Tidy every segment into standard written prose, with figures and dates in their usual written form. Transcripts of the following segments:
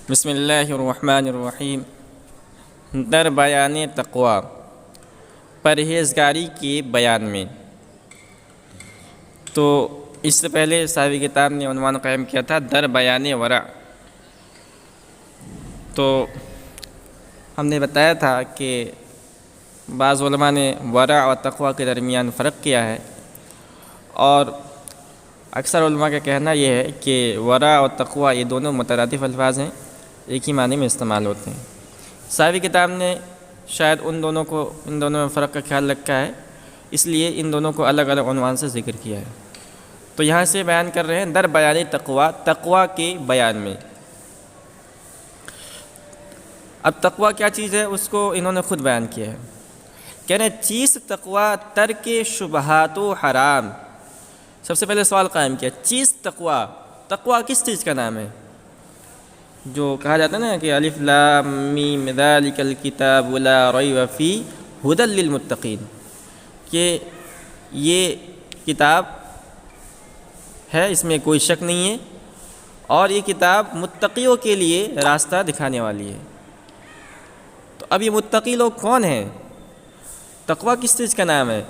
بسم اللہ الرحمن الرحیم۔ در بیان تقوی، پرہیزگاری کے بیان میں۔ تو اس سے پہلے صاحب کتاب نے عنوان قائم کیا تھا در بیان ورع۔ تو ہم نے بتایا تھا کہ بعض علماء نے ورع اور تقوی کے درمیان فرق کیا ہے، اور اکثر علماء کا کہنا یہ ہے کہ ورع اور تقوی یہ دونوں مترادف الفاظ ہیں، ایک ہی معنی میں استعمال ہوتے ہیں۔ صاحب کتاب نے شاید ان دونوں میں فرق کا خیال رکھا ہے، اس لیے ان دونوں کو الگ الگ عنوان سے ذکر کیا ہے۔ تو یہاں سے بیان کر رہے ہیں در بیان تقوی، تقوی کے بیان میں۔ اب تقوی کیا چیز ہے اس کو انہوں نے خود بیان کیا ہے، کہہ رہے ہیں چیز تقوی ترک شبہات و حرام۔ سب سے پہلے سوال قائم کیا، چیز تقوی، تقوی کس چیز کا نام ہے؟ جو کہا جاتا ہے نا کہ الف لام میم ذالک الکتاب لا ریب فیہ ھدی للمتقین، کہ یہ کتاب ہے، اس میں کوئی شک نہیں ہے، اور یہ کتاب متقیوں کے لیے راستہ دکھانے والی ہے۔ تو اب یہ متقی لوگ کون ہیں؟ تقوی کس چیز کا نام ہے؟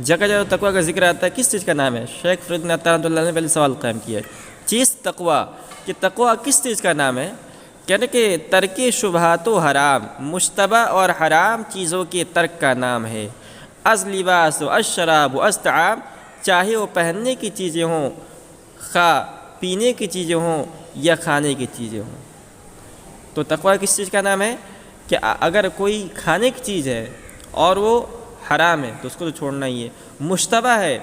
جگہ جگہ تقوی کا ذکر آتا ہے، کس چیز کا نام ہے؟ شیخ فرید بن عطا رحمۃ اللہ نے پہلے سوال قائم کیا ہے، چیز تقوی، کہ تقوی کس چیز کا نام ہے؟ کہتے کہ ترک شبہات و حرام، مشتبہ اور حرام چیزوں کے ترک کا نام ہے۔ از لباس و از شراب و از طعام، چاہے وہ پہننے کی چیزیں ہوں، خواہ پینے کی چیزیں ہوں یا کھانے کی چیزیں ہوں۔ تو تقوی کس چیز کا نام ہے؟ کہ اگر کوئی کھانے کی چیز ہے اور وہ حرام ہے تو اس کو تو چھوڑنا ہی ہے، مشتبہ ہے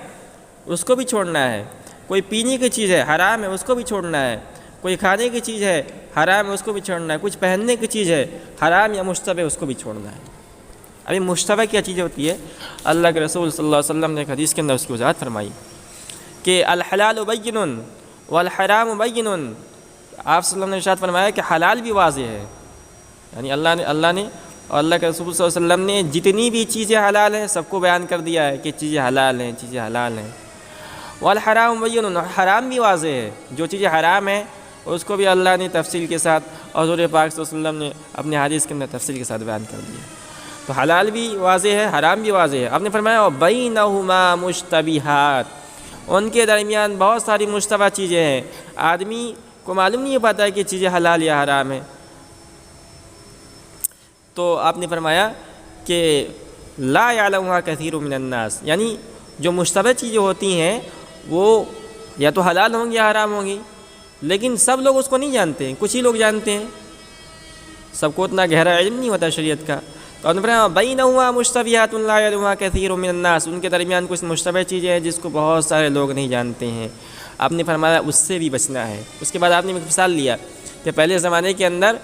اس کو بھی چھوڑنا ہے، کوئی پینے کی چیز ہے حرام ہے اس کو بھی چھوڑنا ہے، کوئی کھانے کی چیز ہے حرام ہے اس کو بھی چھوڑنا ہے، کچھ پہننے کی چیز ہے حرام یا مشتبہ اس کو بھی چھوڑنا ہے۔ ابھی مشتبہ کیا چیز ہوتی ہے؟ اللہ کے رسول صلی اللہ علیہ وسلم نے ایک حدیث کے اندر اس کی وضاحت فرمائی کہ الحلال بین والحرام بین۔ آپ صلی اللہ علیہ وسلم نے ارشاد فرمایا کہ حلال بھی واضح ہے، یعنی اللہ نے اور اللہ کے رسول صلی اللہ علیہ وسلم نے جتنی بھی چیزیں حلال ہیں سب کو بیان کر دیا ہے کہ چیزیں حلال ہیں، چیزیں حلال ہیں۔ والحرام بین، حرام بھی واضح ہے، جو چیزیں حرام ہیں اس کو بھی اللہ نے تفصیل کے ساتھ اور حضور پاک صلی اللہ علیہ وسلم نے اپنے حدیث کے اندر تفصیل کے ساتھ بیان کر دیا۔ تو حلال بھی واضح ہے، حرام بھی واضح ہے۔ آپ نے فرمایا بینہما مشتبہات، ان کے درمیان بہت ساری مشتبہ چیزیں ہیں، آدمی کو معلوم نہیں پاتا ہے کہ چیزیں حلال یا حرام ہیں۔ تو آپ نے فرمایا کہ لا یعلمها کثیر من الناس، یعنی جو مشتبہ چیزیں ہوتی ہیں وہ یا تو حلال ہوں گی یا حرام ہوں گی، لیکن سب لوگ اس کو نہیں جانتے ہیں، کچھ ہی لوگ جانتے ہیں، سب کو اتنا گہرا علم نہیں ہوتا شریعت کا۔ تو انہوں نے فرمایا بینہما مشتبہات لا یعلمها کثیر من الناس، ان کے درمیان کچھ مشتبہ چیزیں ہیں جس کو بہت سارے لوگ نہیں جانتے ہیں۔ آپ نے فرمایا اس سے بھی بچنا ہے۔ اس کے بعد آپ نے ایک مثال لیا کہ پہلے زمانے کے اندر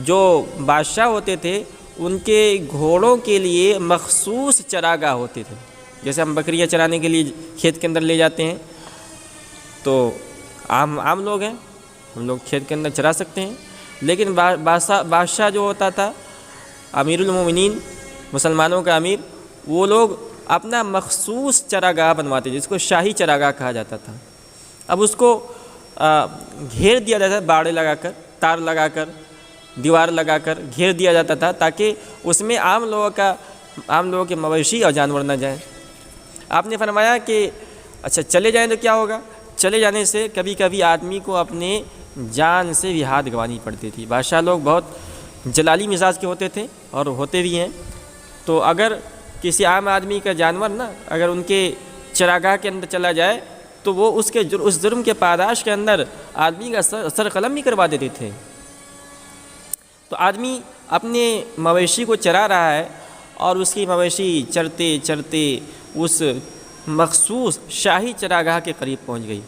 جو بادشاہ ہوتے تھے ان کے گھوڑوں کے لیے مخصوص چراگاہ ہوتے تھے، جیسے ہم بکریاں چرانے کے لیے کھیت کے اندر لے جاتے ہیں، تو عام لوگ ہیں، ہم لوگ کھیت کے اندر چرا سکتے ہیں، لیکن بادشاہ جو ہوتا تھا، امیر المومنین، مسلمانوں کا امیر، وہ لوگ اپنا مخصوص چراگاہ بنواتے جس کو شاہی چراگاہ کہا جاتا تھا۔ اب اس کو گھیر دیا جاتا تھا، باڑے لگا کر، تار لگا کر، دیوار لگا کر گھیر دیا جاتا تھا تاکہ اس میں عام لوگوں کے مویشی اور جانور نہ جائیں۔ آپ نے فرمایا کہ اچھا چلے جائیں تو کیا ہوگا؟ چلے جانے سے کبھی کبھی آدمی کو اپنے جان سے بھی ہاتھ گنوانی پڑتی تھی۔ بادشاہ لوگ بہت جلالی مزاج کے ہوتے تھے اور ہوتے بھی ہیں، تو اگر کسی عام آدمی کا جانور اگر ان کے چراگاہ کے اندر چلا جائے تو وہ اس جرم کے پاداش کے اندر آدمی کا سر قلم بھی کروا دیتے تھے۔ تو آدمی اپنے مویشی کو چرا رہا ہے اور اس کی مویشی چرتے چرتے اس مخصوص شاہی چراگاہ کے قریب پہنچ گئی،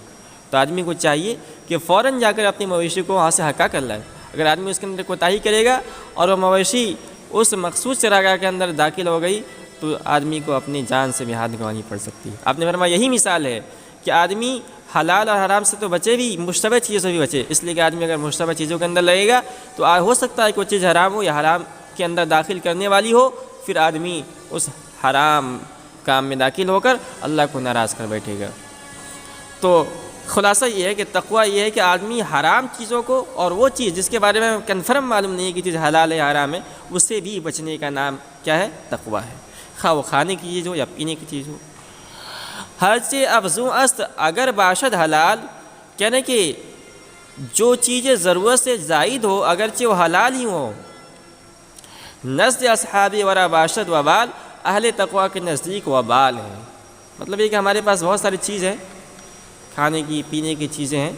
تو آدمی کو چاہیے کہ فوراً جا کر اپنی مویشی کو وہاں سے ہٹا کر لائے۔ اگر آدمی اس کے اندر کوتاہی کرے گا اور وہ مویشی اس مخصوص چراگاہ کے اندر داخل ہو گئی تو آدمی کو اپنی جان سے بھی ہاتھ گنوانی پڑ سکتی ہے۔ آپ نے فرمایا یہی مثال ہے کہ آدمی حلال اور حرام سے تو بچے بھی، مشتبہ چیزوں سے بھی بچے، اس لیے کہ آدمی اگر مشتبہ چیزوں کے اندر لگے گا تو ہو سکتا ہے کہ وہ چیز حرام ہو یا حرام کے اندر داخل کرنے والی ہو، پھر آدمی اس حرام کام میں داخل ہو کر اللہ کو ناراض کر بیٹھے گا۔ تو خلاصہ یہ ہے کہ تقویٰ یہ ہے کہ آدمی حرام چیزوں کو اور وہ چیز جس کے بارے میں کنفرم معلوم نہیں ہے کہ چیز حلال ہے حرام ہے اس سے بھی بچنے کا نام کیا ہے؟ تقویٰ ہے، خواہ وہ کھانے کی چیز ہو یا پینے کی چیز ہو۔ ہرچہ افزوں است اگر باشد حلال، کہنے کہ جو چیزیں ضرورت سے زائد ہو اگرچہ وہ حلال ہی ہوں، نزد اصحاب ورا باشد وبال، اہل تقویٰ کے نزدیک وبال ہے۔ مطلب یہ کہ ہمارے پاس بہت ساری چیز ہے، کھانے کی پینے کی چیزیں ہیں،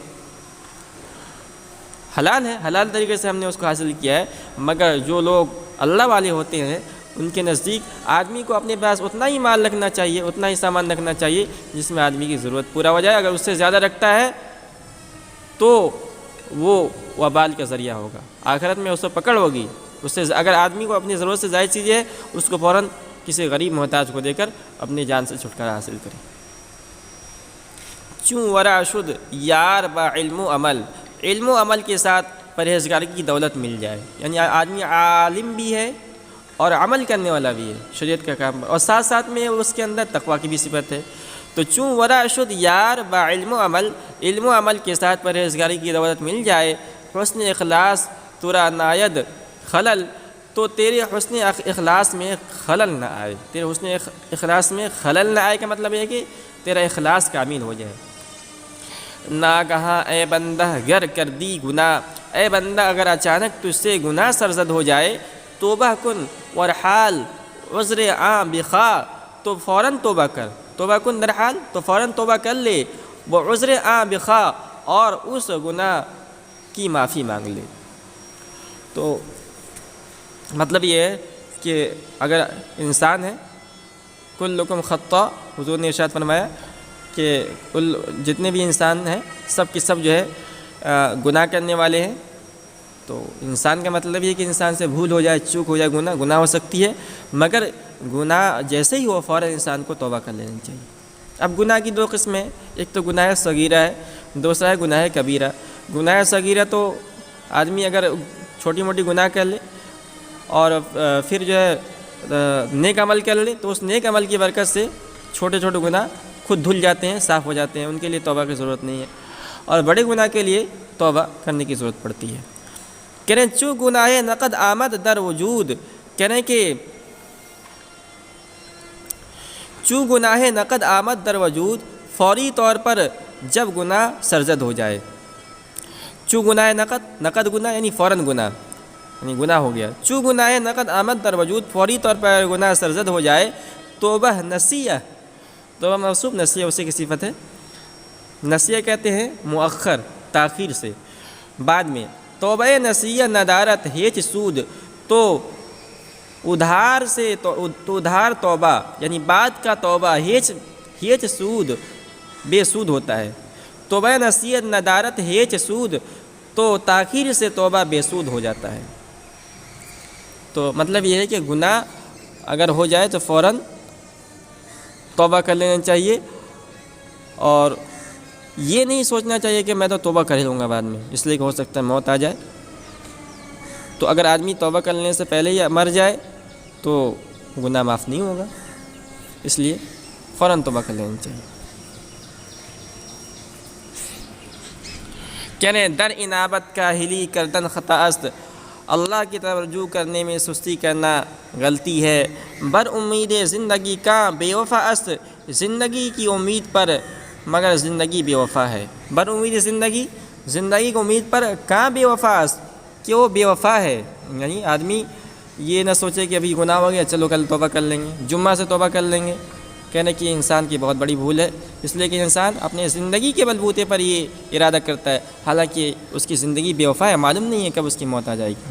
حلال ہے، حلال طریقے سے ہم نے اس کو حاصل کیا ہے، مگر جو لوگ اللہ والے ہوتے ہیں ان کے نزدیک آدمی کو اپنے پاس اتنا ہی مال رکھنا چاہیے، اتنا ہی سامان رکھنا چاہیے جس میں آدمی کی ضرورت پورا ہو جائے۔ اگر اس سے زیادہ رکھتا ہے تو وہ وبال کا ذریعہ ہوگا، آخرت میں اس کو پکڑ ہوگی۔ اس سے اگر آدمی کو اپنی ضرورت سے زائد چیزیں ہے اس کو فوراً کسی غریب محتاج کو دے کر اپنی جان سے چھٹکارا حاصل کرے۔ چوں ورا شد یار با علم و عمل، علم و عمل کے ساتھ پرہیزگاری کی دولت مل جائے، یعنی آدمی عالم بھی ہے اور عمل کرنے والا بھی ہے شریعت کا کام، اور ساتھ ساتھ میں اس کے اندر تقویٰ کی بھی صفت ہے۔ تو چوں ورا شد یار با علم و عمل، علم و عمل کے ساتھ پرہیزگاری کی دولت مل جائے، حسن اخلاص ترا ناید خلل، تو تیرے حسن اخلاص میں خلل نہ آئے، تیرے حسن اخلاص میں خلل نہ آئے کا مطلب ہے کہ تیرا اخلاص کامل ہو جائے۔ ناگہاں اے بندہ گر کر دی گناہ، اے بندہ اگر اچانک تجھ سے گناہ سرزد ہو جائے، توبہ کن ورحال عذر عام بخواہ، تو فوراً توبہ کر، توبہ کن درحال تو فوراً توبہ کر لے، وہ عذر عام بخواہ اور اس گناہ کی معافی مانگ لے۔ تو مطلب یہ ہے کہ اگر انسان ہے کلکم خطاء، حضور نے ارشاد فرمایا کہ جتنے بھی انسان ہیں سب کے سب جو ہے گناہ کرنے والے ہیں۔ تو انسان کا مطلب یہ کہ انسان سے بھول ہو جائے، چوک ہو جائے، گناہ ہو سکتی ہے، مگر گناہ جیسے ہی ہو فوراً انسان کو توبہ کر لینا چاہیے۔ اب گناہ کی دو قسمیں، ایک تو گناہ صغیرہ ہے، دوسرا ہے گناہ کبیرہ۔ گناہ صغیرہ تو آدمی اگر چھوٹی موٹی گناہ کر لے اور پھر جو ہے نیک عمل کر لے تو اس نیک عمل کی برکت سے چھوٹے چھوٹے گناہ خود دھل جاتے ہیں، صاف ہو جاتے ہیں، ان کے لیے توبہ کی ضرورت نہیں ہے، اور بڑے گناہ کے لیے توبہ کرنے کی ضرورت پڑتی ہے۔ کہہ رہے ہیں چوں گناہ نقد آمد در وجود، کہہ رہے ہیں کہ چوں گناہ نقد آمد در وجود، فوری طور پر جب گناہ سرزد ہو جائے۔ چوں گناہ نقد گناہ یعنی فوراً گناہ، یعنی گناہ ہو گیا۔ چوں گناہ نقد آمد در وجود، فوری طور پر گناہ سرزد ہو جائے، توبہ نسیہ، توبہ موصوف نسیہ اسی کی صفت ہے۔ نسیہ کہتے ہیں مؤخر، تاخیر سے، بعد میں۔ توبہ نسیہ ندارت ہیچ سود، تو ادھار سے تو ادھار توبہ یعنی بعد کا توبہ ہیچ سود، بے سود ہوتا ہے۔ توبہ نسیہ ندارت ہیچ سود، تو تاخیر سے توبہ بے سود ہو جاتا ہے۔ تو مطلب یہ ہے کہ گناہ اگر ہو جائے تو فوراً توبہ کر لینا چاہیے، اور یہ نہیں سوچنا چاہیے کہ میں تو توبہ کر ہی لوں گا بعد میں، اس لیے کہ ہو سکتا ہے موت آ جائے۔ تو اگر آدمی توبہ کر لینے سے پہلے ہی مر جائے تو گناہ معاف نہیں ہوگا، اس لیے فوراً توبہ کر لینا چاہیے۔ کہنے در انابت کاہلی کردن خطا است، اللہ کی طرف رجوع کرنے میں سستی کرنا غلطی ہے۔ بر امید زندگی کا بے وفا است، زندگی کی امید پر مگر زندگی بے وفا ہے۔ بر امید زندگی کی امید پر کہاں بے وفا است، کہ وہ بے وفا ہے۔ یعنی آدمی یہ نہ سوچے کہ ابھی گناہ ہو گیا چلو کل توبہ کر لیں گے، جمعہ سے توبہ کر لیں گے، کہنے کہ انسان کی بہت بڑی بھول ہے، اس لیے کہ انسان اپنے زندگی کے بلبوتے پر یہ ارادہ کرتا ہے، حالانکہ اس کی زندگی بے وفا ہے، معلوم نہیں ہے کب اس کی موت آ جائے گی۔